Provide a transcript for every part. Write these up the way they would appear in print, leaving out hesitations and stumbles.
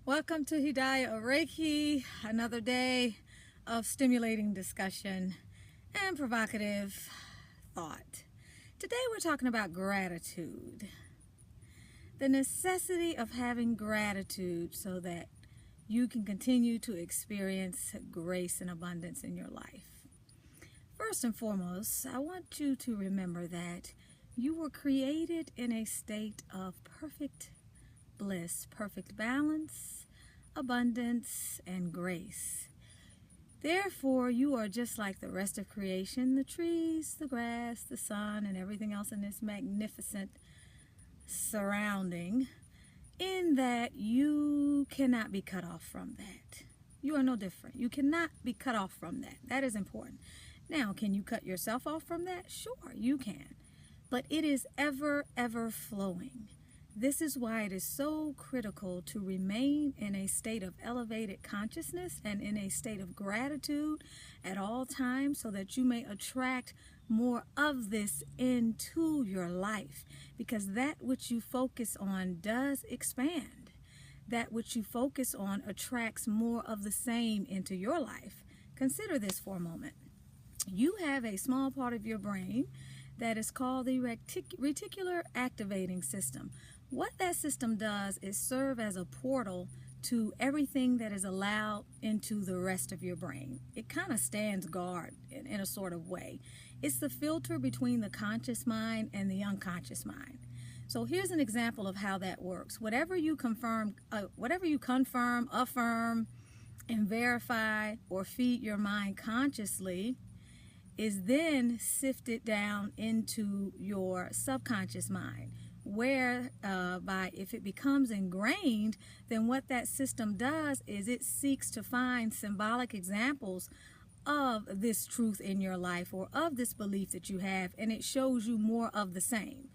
Welcome to Hidayah Reiki, another day of stimulating discussion and provocative thought. Today we're talking about gratitude. The necessity of having gratitude so that you can continue to experience grace and abundance in your life. First and foremost, I want you to remember that you were created in a state of perfect bliss, perfect balance, abundance, and grace. Therefore, you are just like the rest of creation, the trees, the grass, the sun, and everything else in this magnificent surrounding, in that you cannot be cut off from that. You are no different. You cannot be cut off from that. That is important. Now, can you cut yourself off from that? Sure, you can. But it is ever, ever flowing. This is why it is so critical to remain in a state of elevated consciousness and in a state of gratitude at all times so that you may attract more of this into your life, because that which you focus on does expand. That which you focus on attracts more of the same into your life. Consider this for a moment. You have a small part of your brain that is called the Reticular Activating System. What that system does is serve as a portal to everything that is allowed into the rest of your brain. It kind of stands guard in a sort of way. It's the filter between the conscious mind and the unconscious mind. So here's an example of how that works. Whatever you confirm, affirm, and verify or feed your mind consciously is then sifted down into your subconscious mind, whereby if it becomes ingrained, then what that system does is it seeks to find symbolic examples of this truth in your life or of this belief that you have, and it shows you more of the same.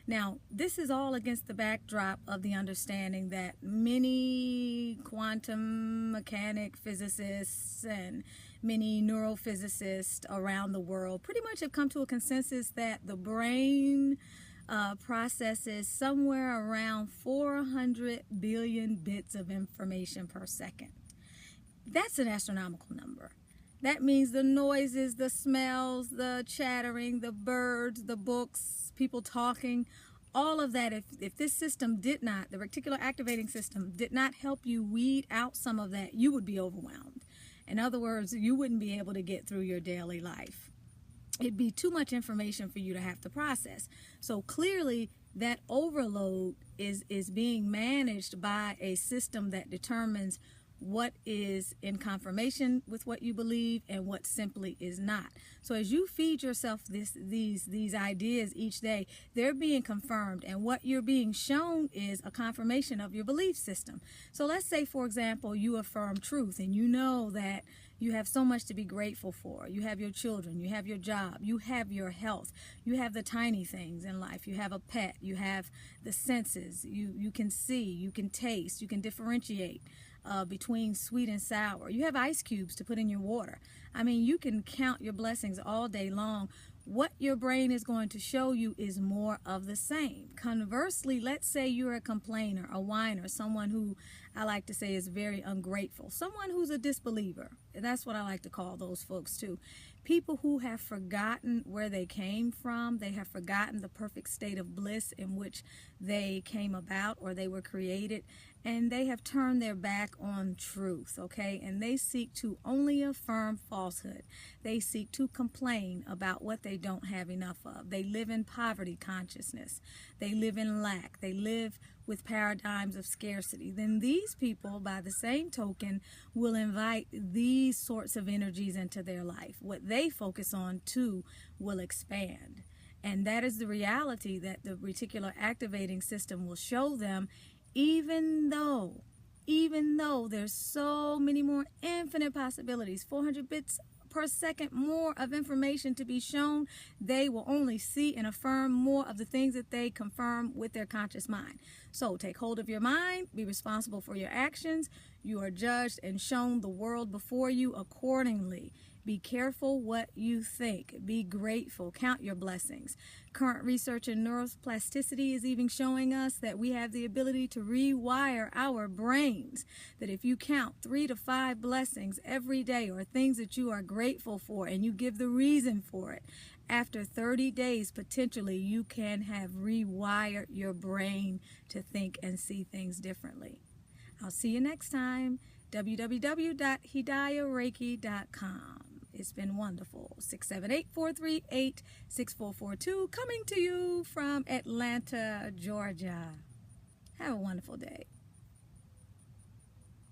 Now, this is all against the backdrop of the understanding that many quantum mechanic physicists and many neurophysicists around the world pretty much have come to a consensus that the brain processes somewhere around 400 billion bits of information per second. That's an astronomical number. That means the noises, the smells, the chattering, the birds, the books, people talking, all of that. If this system did not, the reticular activating system did not help you weed out some of that, you would be overwhelmed. In other words, you wouldn't be able to get through your daily life. It'd be too much information for you to have to process. So clearly that overload is being managed by a system that determines what is in confirmation with what you believe and what simply is not. So as you feed yourself these ideas each day, they're being confirmed, and what you're being shown is a confirmation of your belief system. So let's say, for example, you affirm truth and you know that you have so much to be grateful for. You have your children, you have your job, you have your health, you have the tiny things in life, you have a pet, you have the senses, you can see, you can taste, you can differentiate between sweet and sour. You have ice cubes to put in your water. I mean, you can count your blessings all day long. What your brain is going to show you is more of the same. Conversely, let's say you're a complainer, a whiner, someone who I like to say is very ungrateful, someone who's a disbeliever. That's what I like to call those folks too. People who have forgotten where they came from. They have forgotten the perfect state of bliss in which they came about or they were created, and they have turned their back on truth, okay? And they seek to only affirm falsehood. They seek to complain about what they don't have enough of. They live in poverty consciousness. They live in lack. They live with paradigms of scarcity. Then these people, by the same token, will invite these sorts of energies into their life. What they focus on, too, will expand. And that is the reality that the reticular activating system will show them, even though there's so many more infinite possibilities, 400 bits per second more of information to be shown, they will only see and affirm more of the things that they confirm with their conscious mind. So take hold of your mind, be responsible for your actions. You are judged and shown the world before you accordingly. Be careful what you think. Be grateful. Count your blessings. Current research in neuroplasticity is even showing us that we have the ability to rewire our brains. That if you count 3 to 5 blessings every day, or things that you are grateful for, and you give the reason for it, after 30 days, potentially, you can have rewired your brain to think and see things differently. I'll see you next time. www.hidayahreiki.com. It's been wonderful. 678-438-6442, coming to you from Atlanta, Georgia. Have a wonderful day.